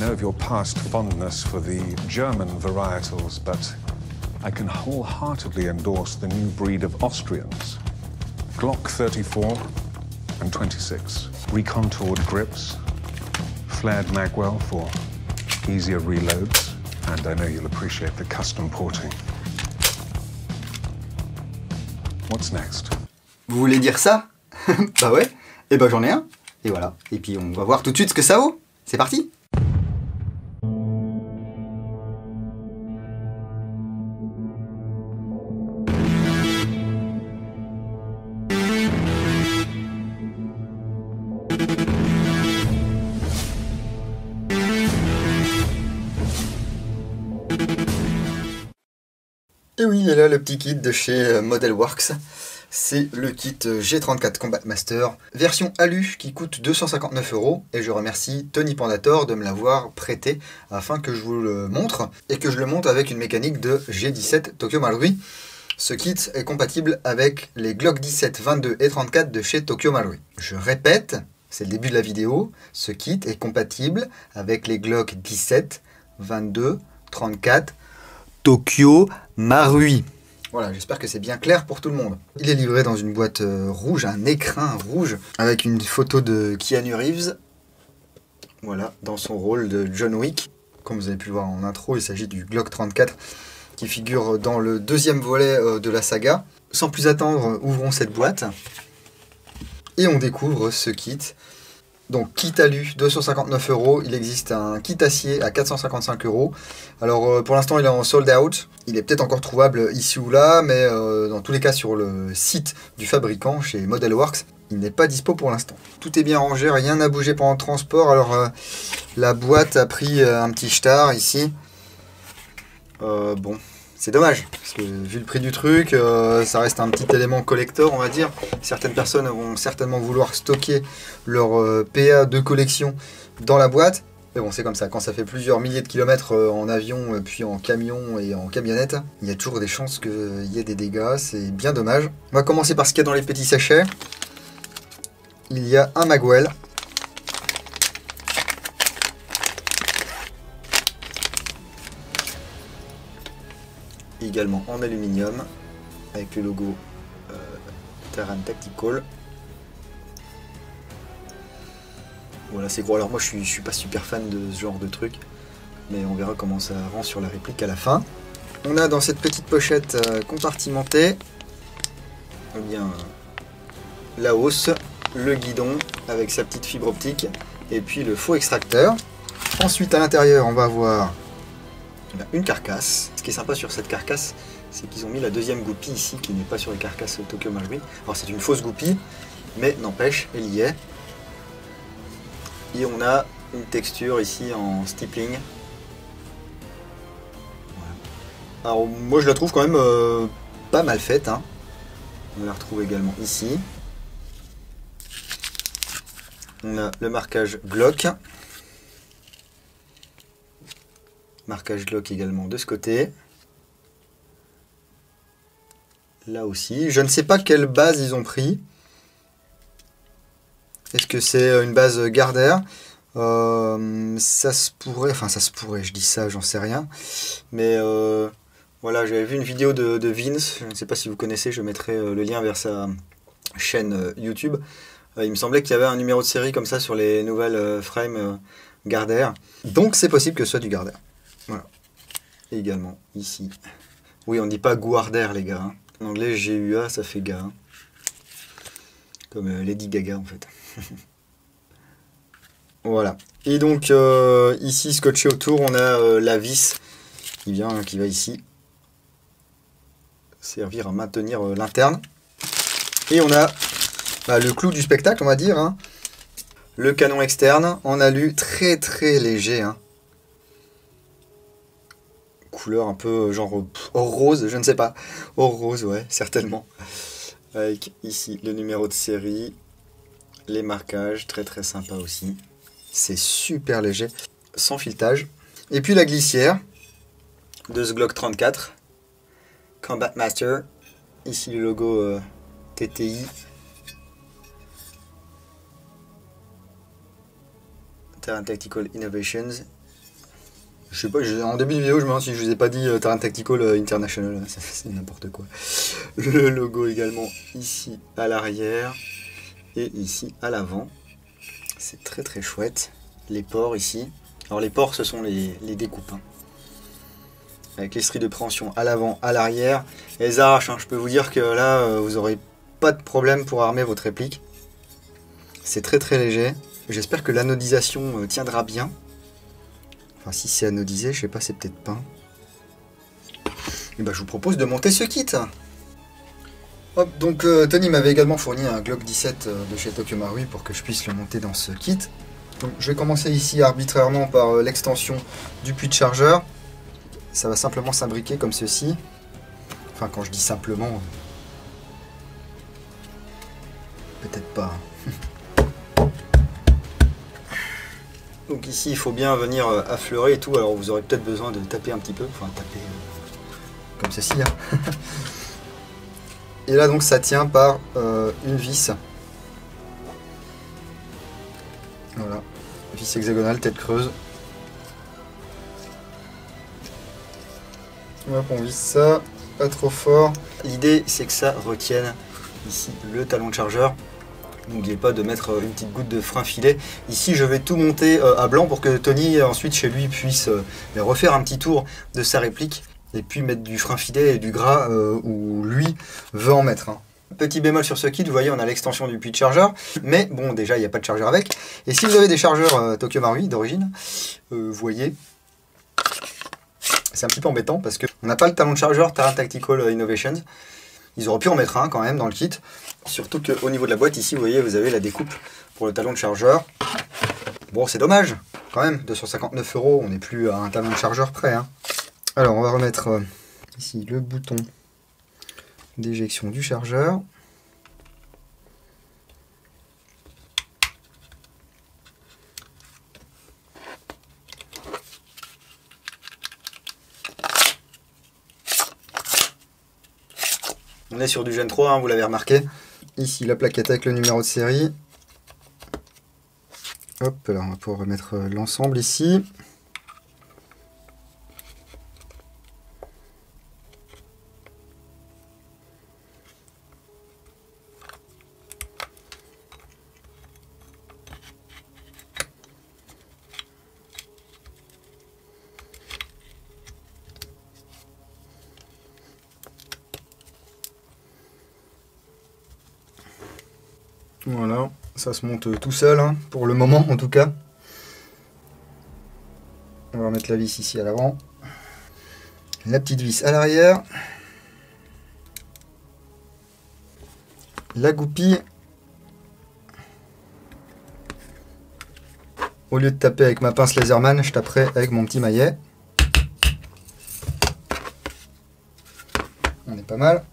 know of your past fondness for the German varietals, but I can wholeheartedly endorse the new breed of Austrians. Glock 34 and 26. Recontoured grips, flared magwell for easier reloads, and I know you'll appreciate the custom porting. What's next? Vous voulez dire ça? Bah ouais, et bah j'en ai un, et voilà. Et puis on va voir tout de suite ce que ça vaut. C'est parti! Et oui, il est là le petit kit de chez Model Works. C'est le kit G34 Combat Master, version alu qui coûte 259 € et je remercie Tony Pandator de me l'avoir prêté afin que je vous le montre et que je le monte avec une mécanique de G17 Tokyo Marui. Ce kit est compatible avec les Glock 17, 22 et 34 de chez Tokyo Marui. Je répète, c'est le début de la vidéo, ce kit est compatible avec les Glock 17, 22, 34 Tokyo Marui. Voilà, j'espère que c'est bien clair pour tout le monde. Il est livré dans une boîte rouge, un écrin rouge, avec une photo de Keanu Reeves. Voilà, dans son rôle de John Wick. Comme vous avez pu le voir en intro, il s'agit du Glock 34 qui figure dans le deuxième volet de la saga. Sans plus attendre, ouvrons cette boîte. Et on découvre ce kit. Donc kit alu 259 €, il existe un kit acier à 455 €. Alors pour l'instant il est en sold out, il est peut-être encore trouvable ici ou là, mais dans tous les cas sur le site du fabricant chez Model Works, il n'est pas dispo pour l'instant. Tout est bien rangé, rien n'a bougé pendant le transport, alors la boîte a pris un petit star ici. Bon, c'est dommage, parce que vu le prix du truc, ça reste un petit élément collector, on va dire. Certaines personnes vont certainement vouloir stocker leur PA de collection dans la boîte. Mais bon, c'est comme ça, quand ça fait plusieurs milliers de kilomètres en avion, puis en camion et en camionnette, il y a toujours des chances qu'il y ait des dégâts, c'est bien dommage. On va commencer par ce qu'il y a dans les petits sachets. Il y a un magwell. Également en aluminium avec le logo Terran Tactical. Voilà, c'est gros. Alors moi je suis pas super fan de ce genre de truc, mais on verra comment ça rend sur la réplique à la fin. On a dans cette petite pochette compartimentée eh bien, la hausse, le guidon avec sa petite fibre optique et puis le faux extracteur. Ensuite à l'intérieur on va avoir une carcasse. Ce qui est sympa sur cette carcasse, c'est qu'ils ont mis la deuxième goupille ici qui n'est pas sur les carcasses Tokyo Marui. Alors c'est une fausse goupille, mais n'empêche, elle y est. Et on a une texture ici en stippling. Voilà. Alors moi je la trouve quand même pas mal faite, hein. On la retrouve également ici. On a le marquage Glock. Marquage Glock également de ce côté. Là aussi. Je ne sais pas quelle base ils ont pris. Est-ce que c'est une base Gardner? Ça se pourrait, je dis ça, j'en sais rien. Mais voilà, j'avais vu une vidéo de Vince, je ne sais pas si vous connaissez, je mettrai le lien vers sa chaîne YouTube. Il me semblait qu'il y avait un numéro de série comme ça sur les nouvelles frames Gardner. Donc c'est possible que ce soit du Gardner. Voilà. Et également ici. Oui, on ne dit pas Guarder les gars. Hein. En anglais, GUA, ça fait gars. Hein. Comme Lady Gaga en fait. Voilà. Et donc ici scotché autour, on a la vis qui va ici servir à maintenir l'interne. Et on a le clou du spectacle, on va dire. Hein. Le canon externe en alu très très léger. Hein. Couleur un peu genre or rose, je ne sais pas. Or rose, ouais, certainement. Avec ici le numéro de série, les marquages, très très sympa aussi. C'est super léger, sans filetage. Et puis la glissière de ce Glock 34, Combat Master. Ici le logo TTI. Terran Tactical Innovations. Je sais pas, en début de vidéo, je me demande si je vous ai pas dit Terrain Tactical International, c'est n'importe quoi. Le logo également ici à l'arrière et ici à l'avant. C'est très très chouette. Les ports ici. Alors les ports, ce sont les découpes. Hein. Avec les stries de préhension à l'avant, à l'arrière. Elles arrachent, hein. Je peux vous dire que là, vous n'aurez pas de problème pour armer votre réplique. C'est très très léger. J'espère que l'anodisation tiendra bien. Enfin, si c'est anodisé, je sais pas, c'est peut-être pas. Et ben, je vous propose de monter ce kit. Hop, donc Tony m'avait également fourni un Glock 17 de chez Tokyo Marui pour que je puisse le monter dans ce kit. Donc, je vais commencer ici arbitrairement par l'extension du puits de chargeur. Ça va simplement s'imbriquer comme ceci. Enfin, quand je dis simplement, peut-être pas. Donc ici, il faut bien venir affleurer et tout. Alors vous aurez peut-être besoin de taper un petit peu. Enfin, taper comme ceci. Hein. Et là, donc, ça tient par une vis. Voilà. Vis hexagonale, tête creuse. Hop, on visse ça. Pas trop fort. L'idée, c'est que ça retienne ici le talon de chargeur. N'oubliez pas de mettre une petite goutte de frein filet. Ici, je vais tout monter à blanc pour que Tony, ensuite, chez lui, puisse refaire un petit tour de sa réplique. Et puis mettre du frein filet et du gras où lui veut en mettre. Hein. Petit bémol sur ce kit, vous voyez, on a l'extension du puits de chargeur. Mais bon, déjà, il n'y a pas de chargeur avec. Et si vous avez des chargeurs Tokyo Marui d'origine, vous voyez, c'est un petit peu embêtant parce qu'on n'a pas le talon de chargeur Terrain Tactical Innovations. Ils auraient pu en mettre un quand même dans le kit. Surtout qu'au niveau de la boîte, ici, vous voyez, vous avez la découpe pour le talon de chargeur. Bon, c'est dommage, quand même, 259 €, on n'est plus à un talon de chargeur près. Hein. Alors, on va remettre ici le bouton d'éjection du chargeur. On est sur du Gen 3, hein, vous l'avez remarqué. Ici, la plaquette avec le numéro de série. Hop, là, on va pouvoir remettre l'ensemble ici. Voilà, ça se monte tout seul, hein, pour le moment en tout cas. On va remettre la vis ici à l'avant. La petite vis à l'arrière. La goupille. Au lieu de taper avec ma pince Laserman, je taperai avec mon petit maillet. On est pas mal.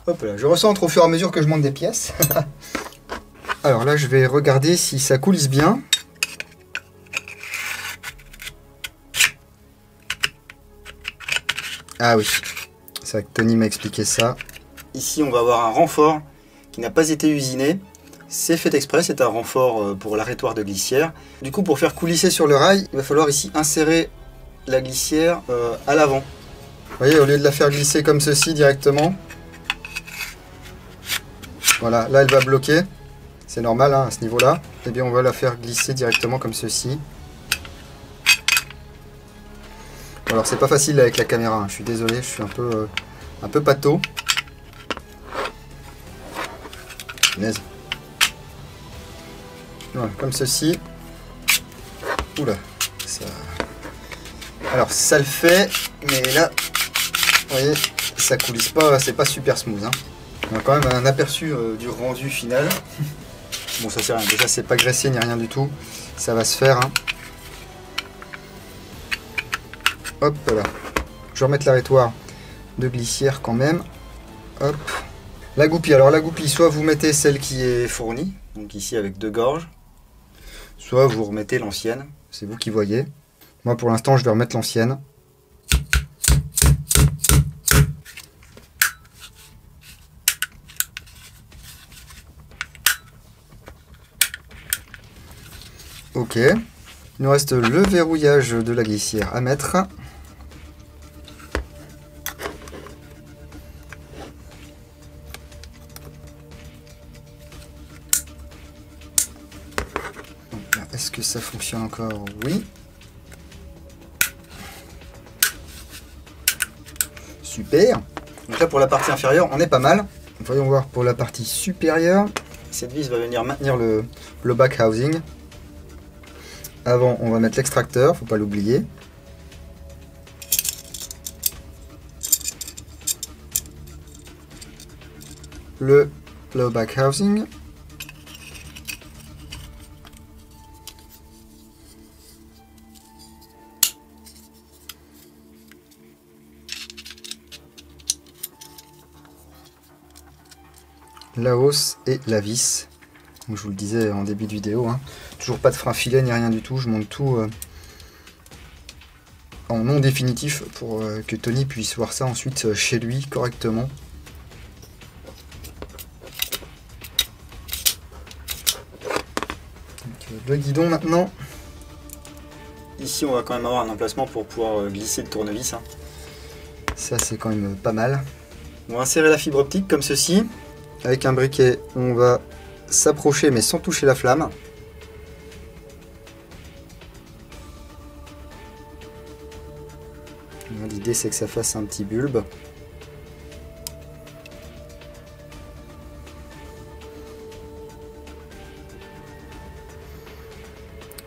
Hop là, je recentre au fur et à mesure que je monte des pièces. Alors là, je vais regarder si ça coulisse bien. Ah oui, c'est vrai que Tony m'a expliqué ça. Ici, on va avoir un renfort qui n'a pas été usiné. C'est fait exprès, c'est un renfort pour l'arrêtoire de glissière. Du coup, pour faire coulisser sur le rail, il va falloir ici insérer la glissière à l'avant. Vous voyez, au lieu de la faire glisser comme ceci directement. Voilà, là, elle va bloquer. C'est normal hein, à ce niveau-là. Et bien, on va la faire glisser directement comme ceci. Alors, c'est pas facile avec la caméra. Hein. Je suis désolé, je suis un peu pâteau. Punaise. Voilà, comme ceci. Oula. Ça... Alors, ça le fait, mais là, vous voyez, ça coulisse pas, c'est pas super smooth. Hein. On a quand même un aperçu du rendu final. Bon, ça c'est rien, déjà c'est pas graissé ni rien du tout, ça va se faire. Hein. Hop là, je vais remettre l'arrêtoire de glissière quand même. Hop, la goupille, alors la goupille, soit vous mettez celle qui est fournie, donc ici avec 2 gorges, soit vous remettez l'ancienne, c'est vous qui voyez. Moi pour l'instant je vais remettre l'ancienne. Ok, Il nous reste le verrouillage de la glissière à mettre. Est-ce que ça fonctionne encore? Oui. Super. Donc là pour la partie inférieure, on est pas mal. Voyons voir pour la partie supérieure. Cette vis va venir maintenir le back housing. Avant, on va mettre l'extracteur, faut pas l'oublier. Le back housing. La hausse et la vis. Comme je vous le disais en début de vidéo, hein. Toujours pas de frein filet ni rien du tout. Je monte tout en non définitif pour que Tony puisse voir ça ensuite chez lui correctement. Donc, le guidon maintenant. Ici on va quand même avoir un emplacement pour pouvoir glisser le tournevis. Hein. Ça c'est quand même pas mal. On va insérer la fibre optique comme ceci. Avec un briquet, on va s'approcher mais sans toucher la flamme. L'idée c'est que ça fasse un petit bulbe.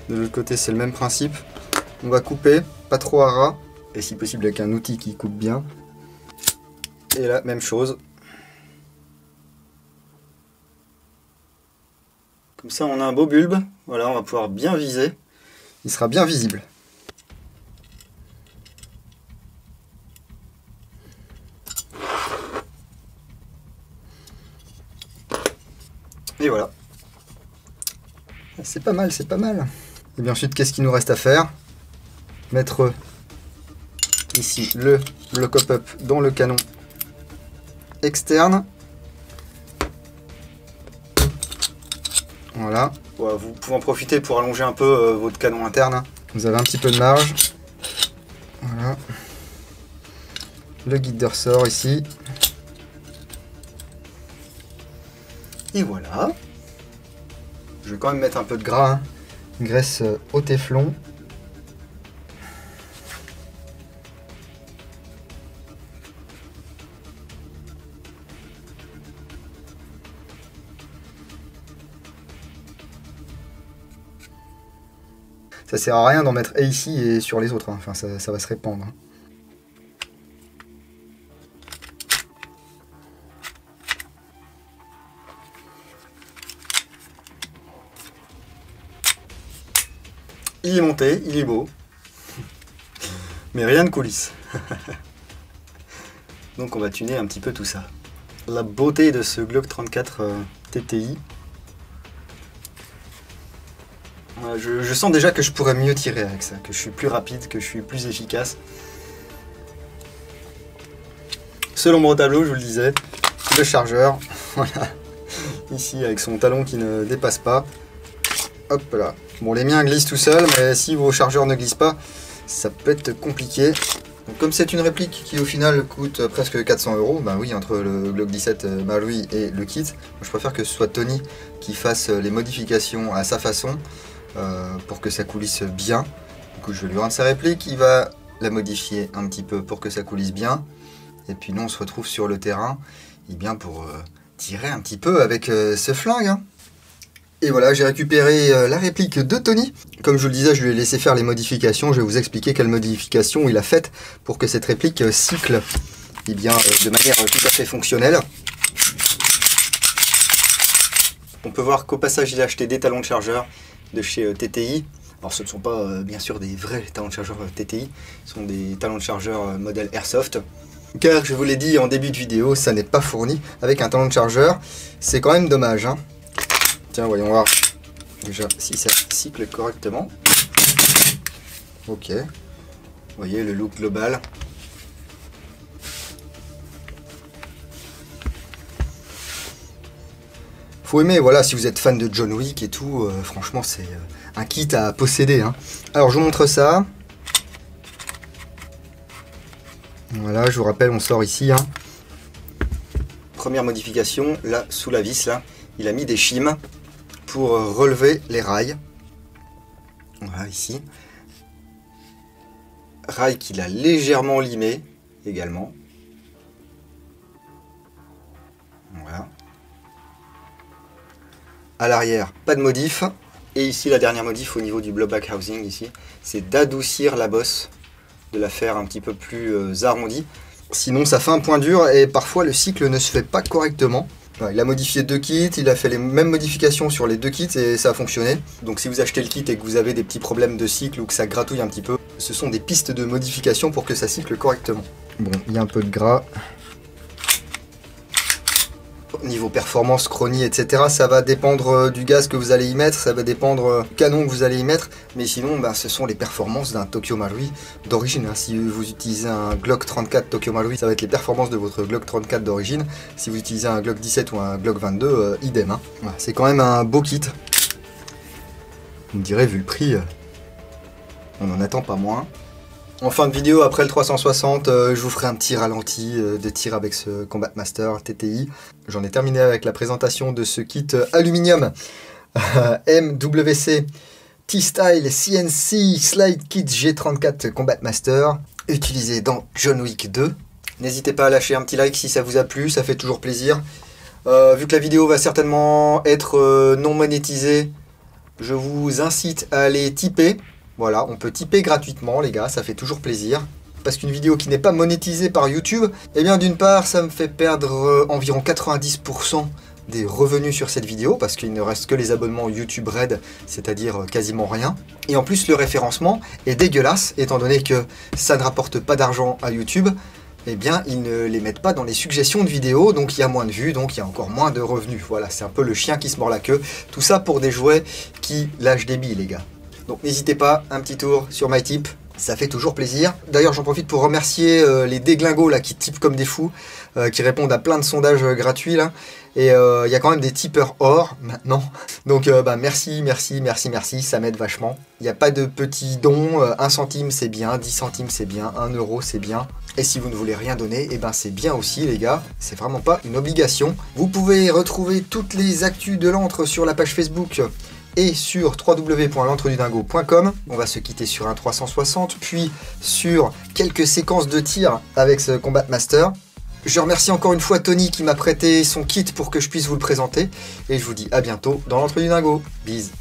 De l'autre côté c'est le même principe. On va couper, pas trop à ras, et si possible avec un outil qui coupe bien. Et là, même chose. Comme ça on a un beau bulbe, voilà, on va pouvoir bien viser, il sera bien visible. Et voilà. C'est pas mal, c'est pas mal. Et bien ensuite, qu'est-ce qu'il nous reste à faire? Mettre ici le pop-up dans le canon externe. Voilà, vous pouvez en profiter pour allonger un peu votre canon interne. Vous avez un petit peu de marge. Voilà. Le guide de ressort ici. Et voilà. Je vais quand même mettre un peu de gras, hein. Graisse au téflon. Ça sert à rien d'en mettre ici et sur les autres, hein. Enfin ça va se répandre. Il est monté, il est beau, mais rien de coulisse. Donc on va tuner un petit peu tout ça. La beauté de ce Glock 34 TTI. Je sens déjà que je pourrais mieux tirer avec ça, que je suis plus rapide, que je suis plus efficace. Seul ombre au tableau, je vous le disais, le chargeur, voilà, ici avec son talon qui ne dépasse pas. Hop là. Bon, les miens glissent tout seuls, mais si vos chargeurs ne glissent pas, ça peut être compliqué. Donc, comme c'est une réplique qui au final coûte presque 400 €, ben oui, entre le Glock 17 Maui et le kit, je préfère que ce soit Tony qui fasse les modifications à sa façon pour que ça coulisse bien. Du coup, je vais lui rendre sa réplique, il va la modifier un petit peu pour que ça coulisse bien. Et puis nous, on se retrouve sur le terrain et bien pour tirer un petit peu avec ce flingue. Hein. Et voilà, j'ai récupéré la réplique de Tony. Comme je vous le disais, je lui ai laissé faire les modifications. Je vais vous expliquer quelles modifications il a faites pour que cette réplique cycle bien, de manière tout à fait fonctionnelle. On peut voir qu'au passage, il a acheté des talons de chargeur de chez TTI. Alors ce ne sont pas bien sûr des vrais talons de chargeur TTI, ce sont des talons de chargeur modèle Airsoft. Car je vous l'ai dit en début de vidéo, ça n'est pas fourni avec un talon de chargeur. C'est quand même dommage. Hein. Tiens, voyons voir déjà si ça cycle correctement. Ok. Vous voyez le look global. Faut aimer, voilà, si vous êtes fan de John Wick et tout, franchement c'est un kit à posséder, hein. Alors je vous montre ça. Voilà, je vous rappelle, on sort ici, hein. Première modification, là, sous la vis, là, il a mis des shims pour relever les rails. Voilà, ici. Rail qu'il a légèrement limé, également. Voilà. À l'arrière, pas de modif. Et ici, la dernière modif au niveau du blowback housing, ici, c'est d'adoucir la bosse, de la faire un petit peu plus arrondie. Sinon, ça fait un point dur et parfois le cycle ne se fait pas correctement. Voilà, il a modifié 2 kits, il a fait les mêmes modifications sur les 2 kits et ça a fonctionné. Donc si vous achetez le kit et que vous avez des petits problèmes de cycle ou que ça gratouille un petit peu, ce sont des pistes de modification pour que ça cycle correctement. Bon, il y a un peu de gras. Niveau performance, chronie, etc., ça va dépendre du gaz que vous allez y mettre, ça va dépendre du canon que vous allez y mettre, mais sinon, bah, ce sont les performances d'un Tokyo Marui d'origine. Hein. Si vous utilisez un Glock 34 Tokyo Marui, ça va être les performances de votre Glock 34 d'origine. Si vous utilisez un Glock 17 ou un Glock 22, idem. Hein. Voilà, c'est quand même un beau kit. Vous me direz, vu le prix, on n'en attend pas moins. En fin de vidéo, après le 360, je vous ferai un petit ralenti de tir avec ce Combat Master TTI. J'en ai terminé avec la présentation de ce kit aluminium MWC T-Style CNC Slide Kit G34 Combat Master, utilisé dans John Wick 2. N'hésitez pas à lâcher un petit like si ça vous a plu, ça fait toujours plaisir. Vu que la vidéo va certainement être non monétisée, je vous incite à aller tiper. Voilà, on peut tiper gratuitement les gars, ça fait toujours plaisir. Parce qu'une vidéo qui n'est pas monétisée par YouTube, eh bien d'une part ça me fait perdre environ 90% des revenus sur cette vidéo, parce qu'il ne reste que les abonnements YouTube Red, c'est-à-dire quasiment rien. Et en plus le référencement est dégueulasse, étant donné que ça ne rapporte pas d'argent à YouTube, eh bien ils ne les mettent pas dans les suggestions de vidéos, donc il y a moins de vues, donc il y a encore moins de revenus. Voilà, c'est un peu le chien qui se mord la queue. Tout ça pour des jouets qui lâchent des billes les gars. Donc n'hésitez pas, un petit tour sur MyTip, ça fait toujours plaisir. D'ailleurs j'en profite pour remercier les déglingos là, qui typent comme des fous, qui répondent à plein de sondages gratuits là. Et il y a quand même des tipeurs or maintenant. Donc merci, ça m'aide vachement. Il n'y a pas de petits dons, 1 centime c'est bien, 10 centimes c'est bien, 1 euro c'est bien. Et si vous ne voulez rien donner, eh ben c'est bien aussi les gars, c'est vraiment pas une obligation. Vous pouvez retrouver toutes les actus de l'antre sur la page Facebook et sur www.l'entredudingo.com. On va se quitter sur un 360, puis sur quelques séquences de tir avec ce Combat Master. Je remercie encore une fois Tony qui m'a prêté son kit pour que je puisse vous le présenter. Et je vous dis à bientôt dans l'Entre du Dingo. Bise.